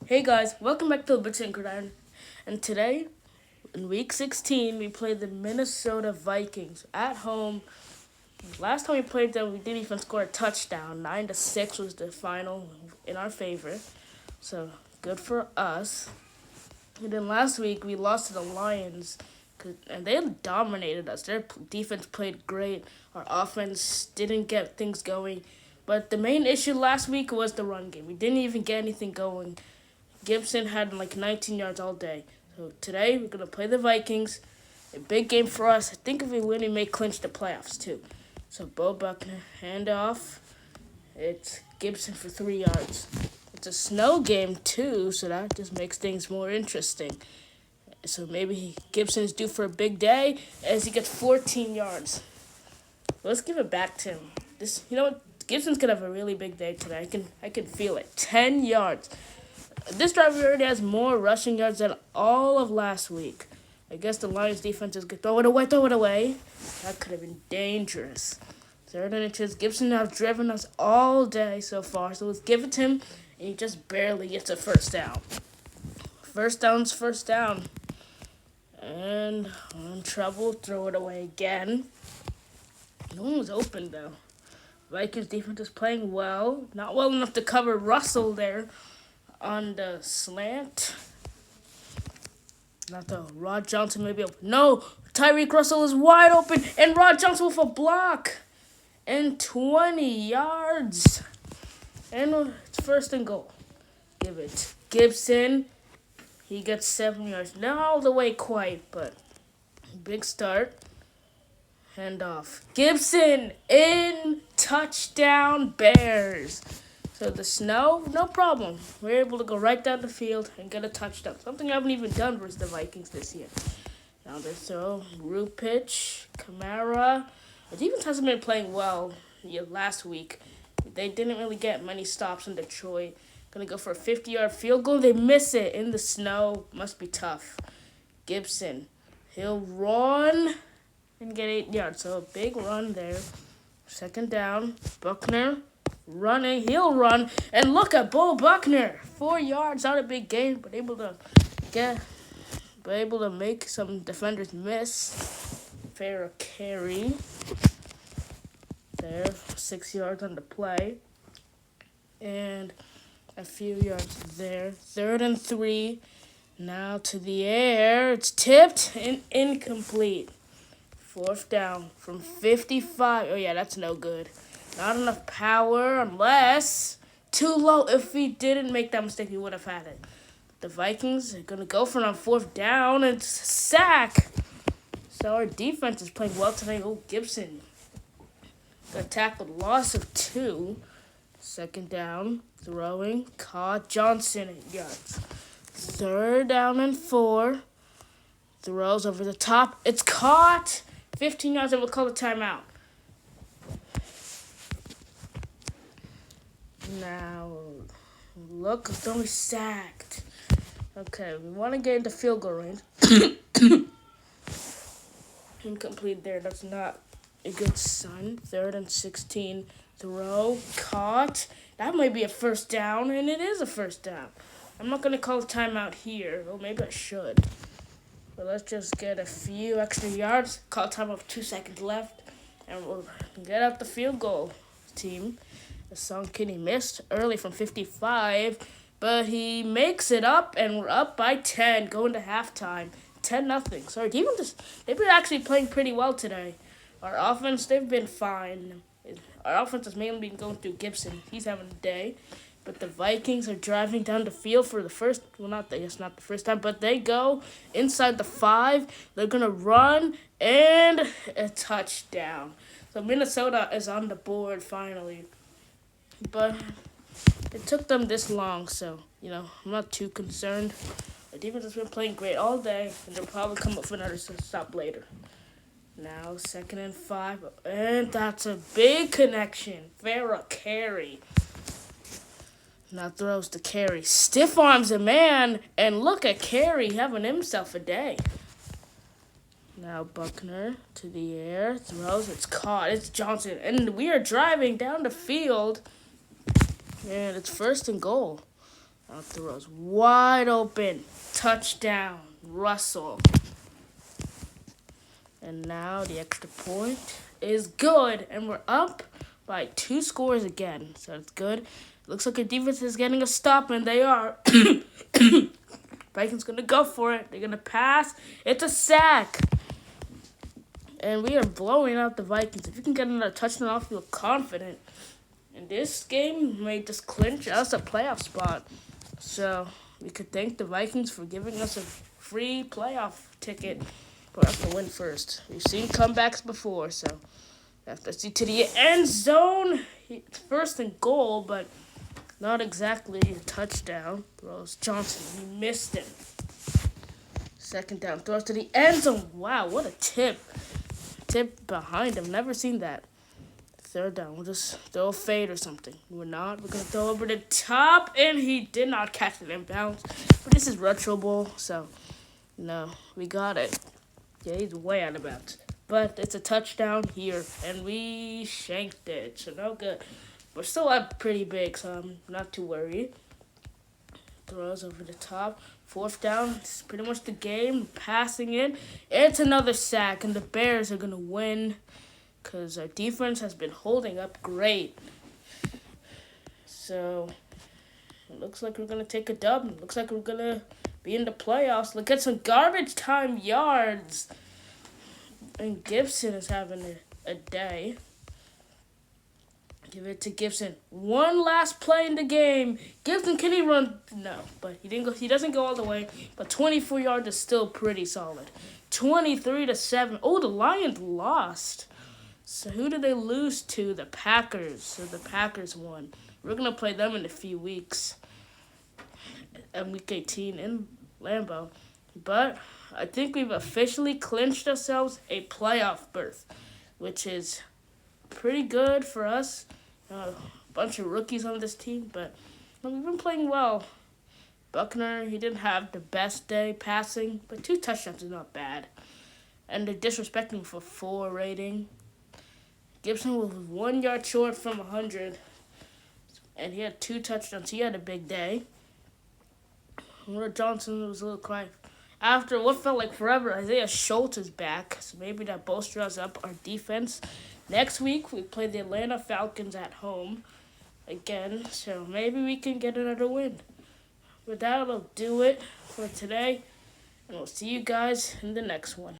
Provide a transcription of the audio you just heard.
Hey guys, welcome back to the Bits and Gridiron. And today, in week 16, we played the Minnesota Vikings at home. Last time we played them, we didn't even score a touchdown. 9-6 was the final in our favor. So, good for us. And then last week, we lost to the Lions. And they dominated us. Their defense played great. Our offense didn't get things going. But the main issue last week was the run game. We didn't even get anything going. Gibson had like 19 yards all day. So today we're gonna play the Vikings. A big game for us. I think if we win, we may clinch the playoffs too. So Bo Buckner, hand off. It's Gibson for 3 yards. It's a snow game too, so that just makes things more interesting. So maybe Gibson is due for a big day as he gets 14 yards. Let's give it back to him. You know what? Gibson's gonna have a really big day today. I can feel it. 10 yards. This driver already has more rushing yards than all of last week. I guess the Lions defense is good. Throw it away. That could have been dangerous. 3rd and 2. Gibson has driven us all day so far, so let's give it to him, and he just barely gets a first down. First down. And in trouble, throw it away again. No one was open, though. Vikings defense is playing well. Not well enough to cover Russell there on the slant. Not the Rod Johnson maybe open. No, Tyreek Russell is wide open, and Rod Johnson with a block. And 20 yards. And it's 1st and goal. Give it. Gibson. He gets 7 yards. Not all the way quite, but big start. Hand off. Gibson in. Touchdown Bears. So the snow, no problem. We're able to go right down the field and get a touchdown. Something I haven't even done versus the Vikings this year. Now they throw, root pitch, Kamara. The defense hasn't been playing well last week. They didn't really get many stops in Detroit. Gonna go for a 50-yard field goal. They miss it in the snow. Must be tough. Gibson, he'll run and get 8 yards. So a big run there. 2nd down, Buckner. Running, he'll run, and look at Bo Buckner, 4 yards, not a big gain, but able to make some defenders miss. Fair carry there, 6 yards on the play, and a few yards there. 3rd and 3, now to the air, it's tipped and incomplete. 4th down from 55. Oh yeah, that's no good. Not enough power unless too low. If he didn't make that mistake, he would have had it. The Vikings are going to go for it on 4th down and sack. So our defense is playing well today. Oh, Gibson got tackled. Loss of 2. 2nd down. Throwing. Caught. Johnson 8 yards. 3rd down and 4. Throws over the top. It's caught. 15 yards and we'll call a timeout. Now, look, it's only sacked. Okay, we want to get into field goal range. Incomplete there. That's not a good sign. 3rd and 16. Throw. Caught. That might be a 1st down, and it is a 1st down. I'm not going to call a timeout here. Well, maybe I should. But let's just get a few extra yards. Call a timeout with 2 seconds left. And we'll get out the field goal, team. The Kenny missed early from 55, but he makes it up, and we're up by 10, going to halftime. 10-0. Sorry, they've been actually playing pretty well today. Our offense, they've been fine. Our offense has mainly been going through Gibson. He's having a day. But the Vikings are driving down the field for the first, not the first time, but they go inside the 5. They're going to run, and a touchdown. So Minnesota is on the board finally. But it took them this long, so, I'm not too concerned. The defense has been playing great all day, and they'll probably come up for another stop later. Now, 2nd and 5, and that's a big connection. Fair carry. Now throws to Carey. Stiff arms a man, and look at Carey having himself a day. Now Buckner to the air, throws, it's caught, it's Johnson, and we are driving down the field, and it's 1st and goal. Out throws wide open. Touchdown. Russell. And now the extra point is good. And we're up by 2 scores again. So it's good. Looks like our defense is getting a stop, and they are. Vikings going to go for it. They're going to pass. It's a sack. And we are blowing out the Vikings. If you can get another touchdown, I'll feel confident. And this game may just clinch us a playoff spot. So we could thank the Vikings for giving us a free playoff ticket. But we have to win first. We've seen comebacks before, so we have to see to the end zone. First and goal, but not exactly a touchdown. Throws Johnson. He missed it. Second down. Throws to the end zone. Wow, what a tip. Tip behind him. Never seen that. Third down. We'll just throw a fade or something. We're not. We're going to throw over the top. And he did not catch it in bounds. But this is retro ball, so no, we got it. Yeah, he's way out of bounds. But it's a touchdown here. And we shanked it. So no good. We're still up pretty big, so I'm not too worried. Throws over the top. Fourth down. It's pretty much the game. Passing it. It's another sack. And the Bears are going to win. Because our defense has been holding up great. So, it looks like we're going to take a dub. It looks like we're going to be in the playoffs. Look at some garbage time yards. And Gibson is having a day. Give it to Gibson. One last play in the game. Gibson, can he run? No, but he didn't go. He doesn't go all the way. But 24 yards is still pretty solid. 23-7. Oh, the Lions lost. So who did they lose to? The Packers. So the Packers won. We're going to play them in a few weeks. And week 18 in Lambeau. But I think we've officially clinched ourselves a playoff berth, which is pretty good for us. A bunch of rookies on this team, but we've been playing well. Buckner, he didn't have the best day passing, but 2 touchdowns is not bad. And they're disrespecting for 4 rating. Gibson was 1 yard short from 100, and he had 2 touchdowns. He had a big day. Johnson was a little quiet. After what felt like forever, Isaiah Schultz is back, so maybe that bolsters up our defense. Next week, we play the Atlanta Falcons at home again, so maybe we can get another win. But that'll do it for today, and we'll see you guys in the next one.